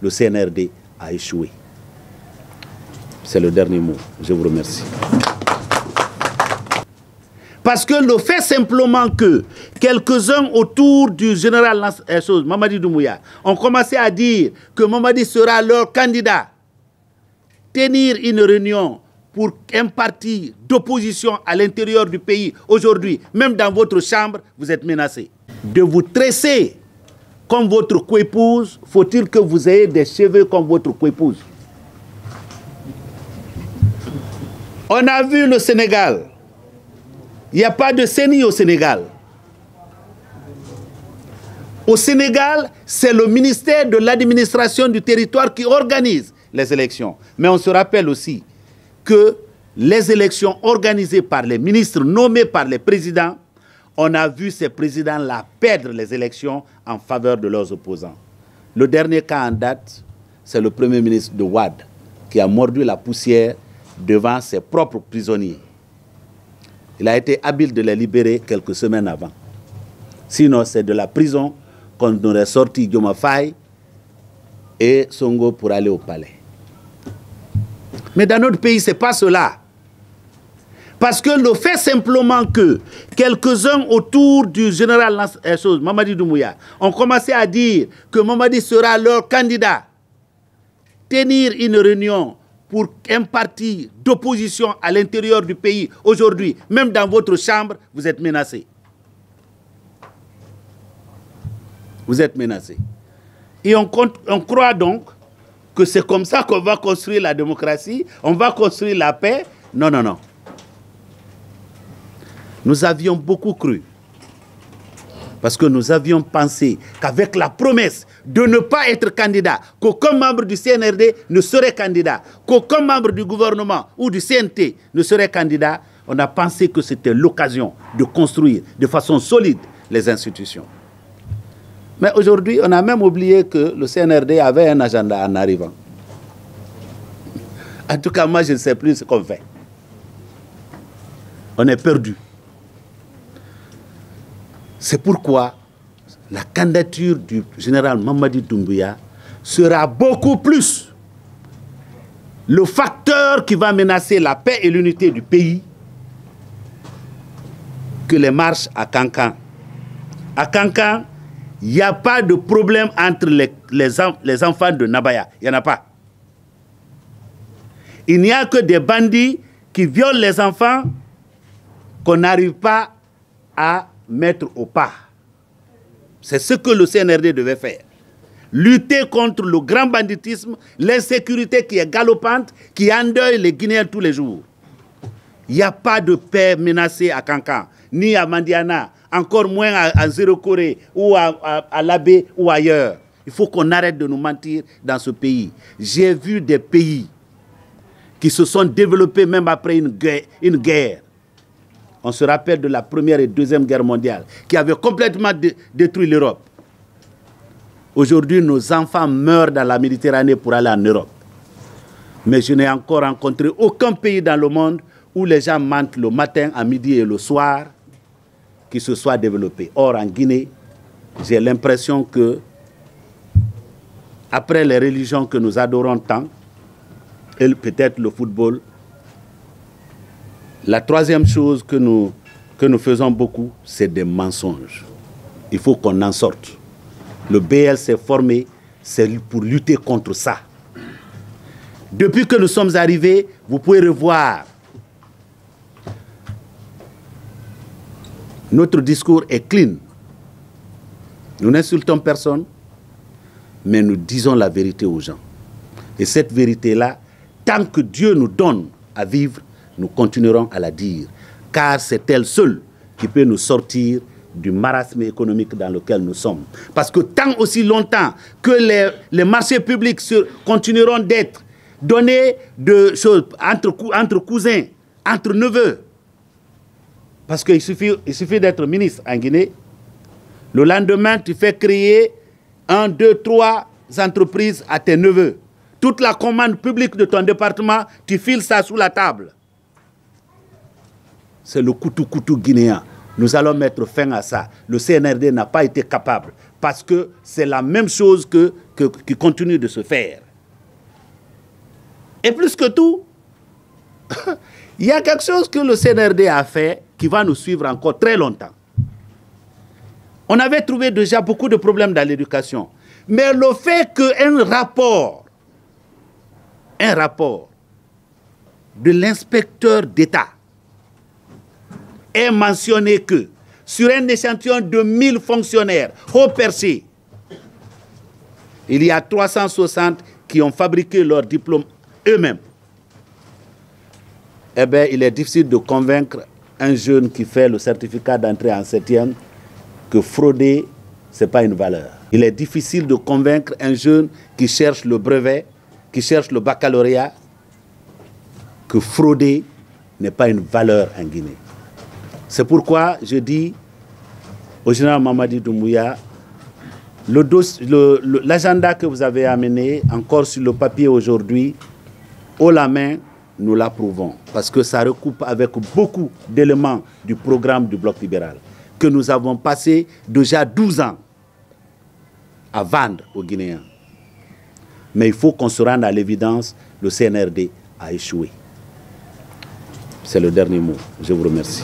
le CNRD a échoué. C'est le dernier mot. Je vous remercie. Parce que le fait simplement que quelques-uns autour du général Mamadi Doumbouya ont commencé à dire que Mamadi sera leur candidat, tenir une réunion pour un parti d'opposition à l'intérieur du pays, aujourd'hui, même dans votre chambre, vous êtes menacés. De vous tresser comme votre coépouse, faut-il que vous ayez des cheveux comme votre coépouse? On a vu le Sénégal. Il n'y a pas de CENI au Sénégal. Au Sénégal, c'est le ministère de l'administration du territoire qui organise les élections. Mais on se rappelle aussi que les élections organisées par les ministres nommés par les présidents, on a vu ces présidents-là perdre les élections en faveur de leurs opposants. Le dernier cas en date, c'est le premier ministre de Wade qui a mordu la poussière devant ses propres prisonniers. Il a été habile de les libérer quelques semaines avant. Sinon, c'est de la prison qu'on aurait sorti Diomaye Faye et Sonko pour aller au palais. Mais dans notre pays, ce n'est pas cela. Parce que le fait simplement que quelques-uns autour du général Mamadi Doumbouya ont commencé à dire que Mamadi sera leur candidat, tenir une réunion pour un parti d'opposition à l'intérieur du pays, aujourd'hui, même dans votre chambre, vous êtes menacés. Vous êtes menacés. Et on croit donc que c'est comme ça qu'on va construire la démocratie, on va construire la paix. Non, non, non. Nous avions beaucoup cru. Parce que nous avions pensé qu'avec la promesse de ne pas être candidat, qu'aucun membre du CNRD ne serait candidat, qu'aucun membre du gouvernement ou du CNT ne serait candidat, on a pensé que c'était l'occasion de construire de façon solide les institutions. Mais aujourd'hui, on a même oublié que le CNRD avait un agenda en arrivant. En tout cas, moi, je ne sais plus ce qu'on fait. On est perdu. C'est pourquoi la candidature du général Mamadi Doumbouya sera beaucoup plus le facteur qui va menacer la paix et l'unité du pays que les marches à Kankan. À Kankan, il n'y a pas de problème entre les enfants de Nabaya. Il n'y en a pas. Il n'y a que des bandits qui violent les enfants qu'on n'arrive pas à mettre au pas. C'est ce que le CNRD devait faire. Lutter contre le grand banditisme, l'insécurité qui est galopante, qui endeuille les Guinéens tous les jours. Il n'y a pas de paix menacée à Kankan, ni à Mandiana, encore moins à Zéro-Corée ou à Labé ou ailleurs. Il faut qu'on arrête de nous mentir dans ce pays. J'ai vu des pays qui se sont développés même après une guerre. On se rappelle de la Première et Deuxième Guerre mondiale qui avait complètement détruit l'Europe. Aujourd'hui, nos enfants meurent dans la Méditerranée pour aller en Europe. Mais je n'ai encore rencontré aucun pays dans le monde où les gens mentent le matin, à midi et le soir qui se soit développé. Or, en Guinée, j'ai l'impression que, après les religions que nous adorons tant, et peut-être le football, la troisième chose que nous faisons beaucoup, c'est des mensonges. Il faut qu'on en sorte. Le BL s'est formé, c'est pour lutter contre ça. Depuis que nous sommes arrivés, vous pouvez revoir. Notre discours est clean. Nous n'insultons personne, mais nous disons la vérité aux gens. Et cette vérité-là, tant que Dieu nous donne à vivre, nous continuerons à la dire. Car c'est elle seule qui peut nous sortir du marasme économique dans lequel nous sommes. Parce que tant aussi longtemps que les marchés publics continueront d'être donnés de choses entre cousins, entre neveux, parce qu'il suffit d'être ministre en Guinée, le lendemain, tu fais créer 1, 2, 3 entreprises à tes neveux. Toute la commande publique de ton département, tu files ça sous la table. C'est le coutou-coutou guinéen. Nous allons mettre fin à ça. Le CNRD n'a pas été capable parce que c'est la même chose que qui continue de se faire. Et plus que tout, il y a quelque chose que le CNRD a fait qui va nous suivre encore très longtemps. On avait trouvé déjà beaucoup de problèmes dans l'éducation. Mais le fait qu'un rapport de l'inspecteur d'État ait mentionné que sur un échantillon de 1000 fonctionnaires haut percés, il y a 360 qui ont fabriqué leur diplôme eux-mêmes. Eh bien, il est difficile de convaincre un jeune qui fait le certificat d'entrée en 7e que frauder, ce n'est pas une valeur. Il est difficile de convaincre un jeune qui cherche le brevet, qui cherche le baccalauréat, que frauder n'est pas une valeur en Guinée. C'est pourquoi je dis au général Mamadi Doumbouya, l'agenda que vous avez amené encore sur le papier aujourd'hui, haut la main, nous l'approuvons. Parce que ça recoupe avec beaucoup d'éléments du programme du Bloc libéral que nous avons passé déjà 12 ans à vendre aux Guinéens. Mais il faut qu'on se rende à l'évidence, le CNRD a échoué. C'est le dernier mot. Je vous remercie.